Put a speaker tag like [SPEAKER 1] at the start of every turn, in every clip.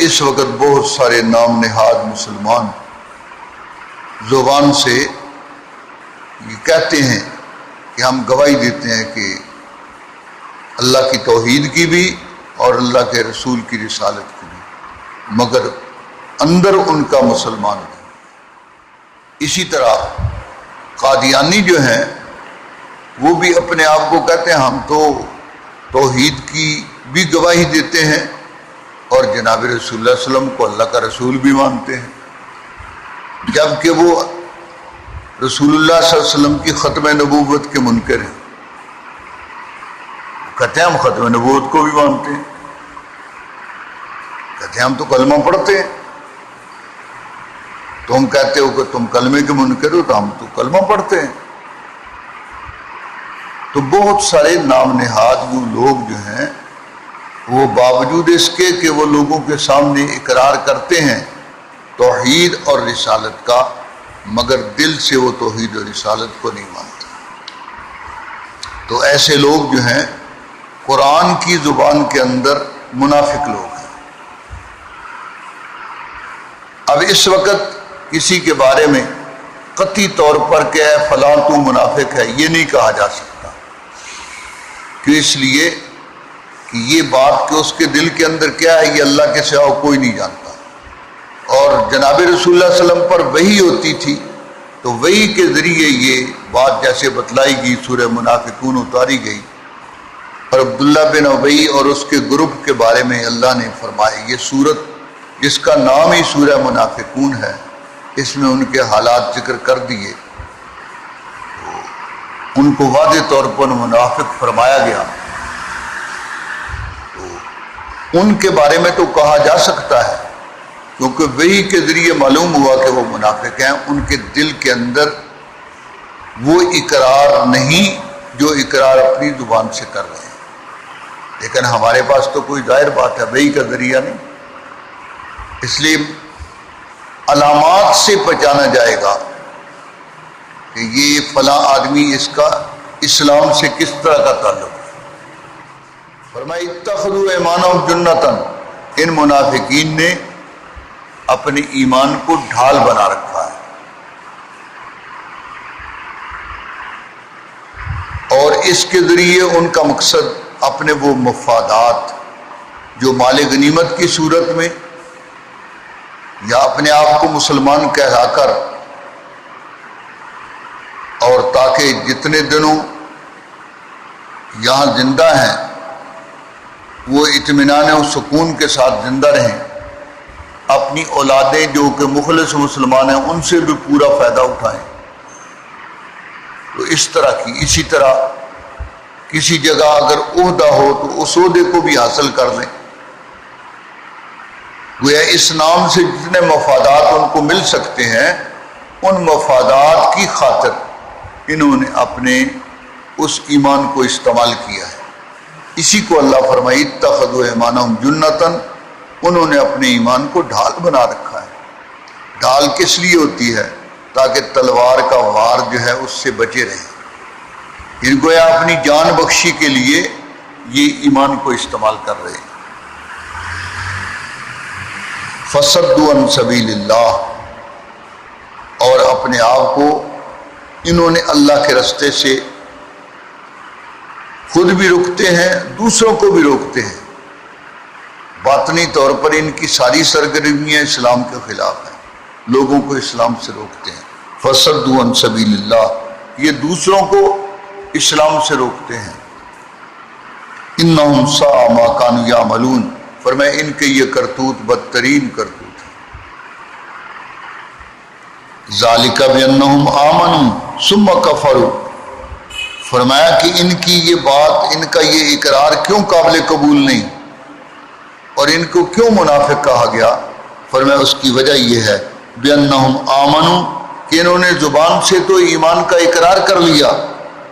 [SPEAKER 1] اس وقت بہت سارے نام نہاد مسلمان زبان سے یہ کہتے ہیں کہ ہم گواہی دیتے ہیں کہ اللہ کی توحید کی بھی اور اللہ کے رسول کی رسالت کی بھی، مگر اندر ان کا مسلمان نہیں۔ اسی طرح قادیانی جو ہیں وہ بھی اپنے آپ کو کہتے ہیں ہم تو توحید کی بھی گواہی دیتے ہیں اور جناب رسول اللہ علیہ وسلم کو اللہ کا رسول بھی مانتے ہیں، جبکہ وہ رسول اللہ صلی اللہ علیہ وسلم کی ختم نبوت کے منکر ہیں۔ کہتے ہیں ہم ختم نبوت کو بھی مانتے ہیں، کہتے ہیں ہم تو کلمہ پڑھتے ہیں۔ تم کہتے ہو کہ تم کلمے کے منکر ہو تو ہم تو کلمہ پڑھتے ہیں۔ تو بہت سارے نام نہاد جو لوگ جو ہیں وہ باوجود اس کے کہ وہ لوگوں کے سامنے اقرار کرتے ہیں توحید اور رسالت کا، مگر دل سے وہ توحید اور رسالت کو نہیں مانتے۔ تو ایسے لوگ جو ہیں قرآن کی زبان کے اندر منافق لوگ ہیں۔ اب اس وقت کسی کے بارے میں قطعی طور پر کہ اے فلاں تو منافق ہے یہ نہیں کہا جا سکتا، کہ اس لیے کہ یہ بات کہ اس کے دل کے اندر کیا ہے یہ اللہ کے سوا کوئی نہیں جانتا۔ اور جناب رسول اللہ صلی اللہ علیہ وسلم پر وحی ہوتی تھی تو وحی کے ذریعے یہ بات جیسے بتلائی گئی، سورہ منافقون اتاری گئی، اور عبداللہ بن ابی اور اس کے گروپ کے بارے میں اللہ نے فرمایا یہ سورت جس کا نام ہی سورہ منافقون ہے، اس میں ان کے حالات ذکر کر دیے، ان کو واضح طور پر منافق فرمایا گیا۔ تو ان کے بارے میں تو کہا جا سکتا ہے کیونکہ وحی کے ذریعے معلوم ہوا کہ وہ منافق ہیں، ان کے دل کے اندر وہ اقرار نہیں جو اقرار اپنی زبان سے کر رہے ہیں، لیکن ہمارے پاس تو کوئی ظاہر بات ہے وحی کا ذریعہ نہیں، اس لیے علامات سے پہچانا جائے گا کہ یہ فلاں آدمی اس کا اسلام سے کس طرح کا تعلق ہے۔ فرمایا اتخذوا ایمانہم جنتاً، ان منافقین نے اپنے ایمان کو ڈھال بنا رکھا ہے، اور اس کے ذریعے ان کا مقصد اپنے وہ مفادات جو مال غنیمت کی صورت میں یا اپنے آپ کو مسلمان کہلا کر، اور تاکہ جتنے دنوں یہاں زندہ ہیں وہ اطمینان و سکون کے ساتھ زندہ رہیں، اپنی اولادیں جو کہ مخلص مسلمان ہیں ان سے بھی پورا فائدہ اٹھائیں۔ تو اس طرح کی، اسی طرح کسی جگہ اگر عہدہ ہو تو اس عہدے کو بھی حاصل کر لیں، گویا اس نام سے جتنے مفادات ان کو مل سکتے ہیں ان مفادات کی خاطر انہوں نے اپنے اس ایمان کو استعمال کیا ہے۔ اسی کو اللہ فرمائی اتخذوا ایمانہم جنتاً، انہوں نے اپنے ایمان کو ڈھال بنا رکھا ہے۔ ڈھال کس لیے ہوتی ہے؟ تاکہ تلوار کا وار جو ہے اس سے بچے رہیں، ان کو اپنی جان بخشی کے لیے یہ ایمان کو استعمال کر رہے ہیں۔ فصدوا عن سبیل اللہ، اور اپنے آپ کو انہوں نے اللہ کے راستے سے خود بھی روکتے ہیں، دوسروں کو بھی روکتے ہیں۔ باطنی طور پر ان کی ساری سرگرمیاں اسلام کے خلاف ہیں، لوگوں کو اسلام سے روکتے ہیں۔ فصدوا عن سبیل اللہ، یہ دوسروں کو اسلام سے روکتے ہیں۔ انہم ساء ما کانوا یعملون، فرمایا ان کے یہ کرتوت بدترین کرتوت ہے۔ ذالک بانہم آمنوا ثم کفروا، فرمایا کہ ان کی یہ بات، ان کا یہ اقرار کیوں قابل قبول نہیں اور ان کو کیوں منافق کہا گیا؟ فرمایا اس کی وجہ یہ ہے بانہم آمنوا، کہ انہوں نے زبان سے تو ایمان کا اقرار کر لیا،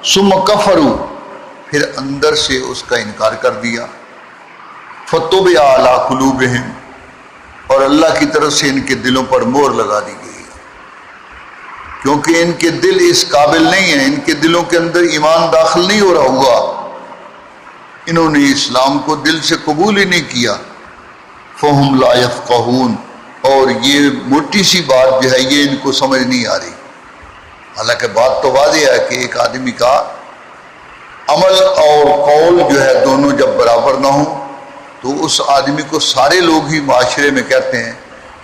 [SPEAKER 1] ثم کفروا، پھر اندر سے اس کا انکار کر دیا۔ فطبع علی قلوبہم، اور اللہ کی طرف سے ان کے دلوں پر مہر لگا دی گئی، کیونکہ ان کے دل اس قابل نہیں ہیں، ان کے دلوں کے اندر ایمان داخل نہیں ہو رہا ہوا، انہوں نے اسلام کو دل سے قبول ہی نہیں کیا۔ فہم لا یفقہون، اور یہ موٹی سی بات جو ہے یہ ان کو سمجھ نہیں آ رہی۔ حالانکہ بات تو واضح ہے کہ ایک آدمی کا عمل اور قول جو ہے دونوں جب برابر نہ ہوں تو اس آدمی کو سارے لوگ ہی معاشرے میں کہتے ہیں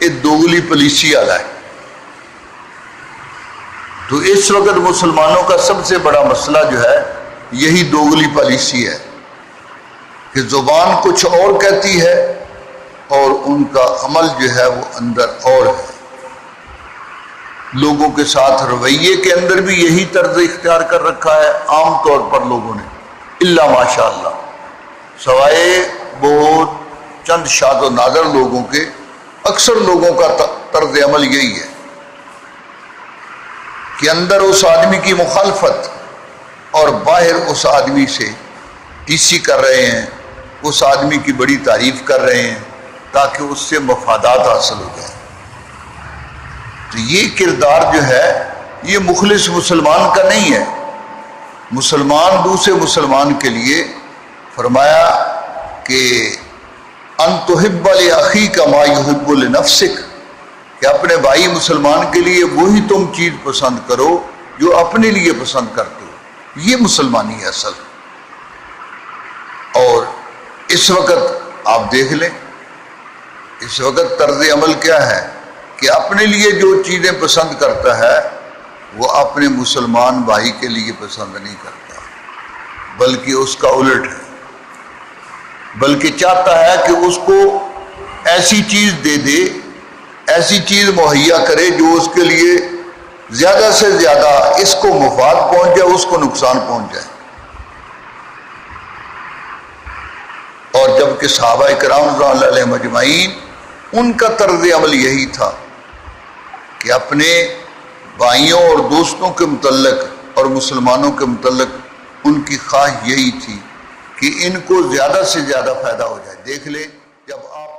[SPEAKER 1] یہ دوگلی پالیسی والا ہے۔ تو اس وقت مسلمانوں کا سب سے بڑا مسئلہ جو ہے یہی دوگلی پالیسی ہے کہ زبان کچھ اور کہتی ہے اور ان کا عمل جو ہے وہ اندر اور ہے۔ لوگوں کے ساتھ رویے کے اندر بھی یہی طرز اختیار کر رکھا ہے عام طور پر لوگوں نے، الا ماشاء اللہ، سوائے بہت چند شاذ و نادر لوگوں کے، اکثر لوگوں کا طرز عمل یہی ہے کہ اندر اس آدمی کی مخالفت اور باہر اس آدمی سے ٹیسی کر رہے ہیں، اس آدمی کی بڑی تعریف کر رہے ہیں تاکہ اس سے مفادات حاصل ہو جائیں۔ تو یہ کردار جو ہے یہ مخلص مسلمان کا نہیں ہے۔ مسلمان دوسرے مسلمان کے لیے فرمایا کہ ان تحب لاخیک ما یحب لنفسک، کہ اپنے بھائی مسلمان کے لیے وہی تم چیز پسند کرو جو اپنے لیے پسند کرتے ہو، یہ مسلمانی ہے اصل۔ اور اس وقت آپ دیکھ لیں، اس وقت طرز عمل کیا ہے کہ اپنے لیے جو چیزیں پسند کرتا ہے وہ اپنے مسلمان بھائی کے لیے پسند نہیں کرتا، بلکہ اس کا الٹ ہے، بلکہ چاہتا ہے کہ اس کو ایسی چیز دے دے، ایسی چیز مہیا کرے جو اس کے لیے زیادہ سے زیادہ اس کو مفاد پہنچ جائے، اس کو نقصان پہنچ جائے۔ اور جبکہ صحابہ کرام رضی اللہ علیہم اجمعین ان کا طرز عمل یہی تھا کہ اپنے بھائیوں اور دوستوں کے متعلق اور مسلمانوں کے متعلق ان کی خواہش یہی تھی کہ ان کو زیادہ سے زیادہ فائدہ ہو جائے۔ دیکھ لیں جب آپ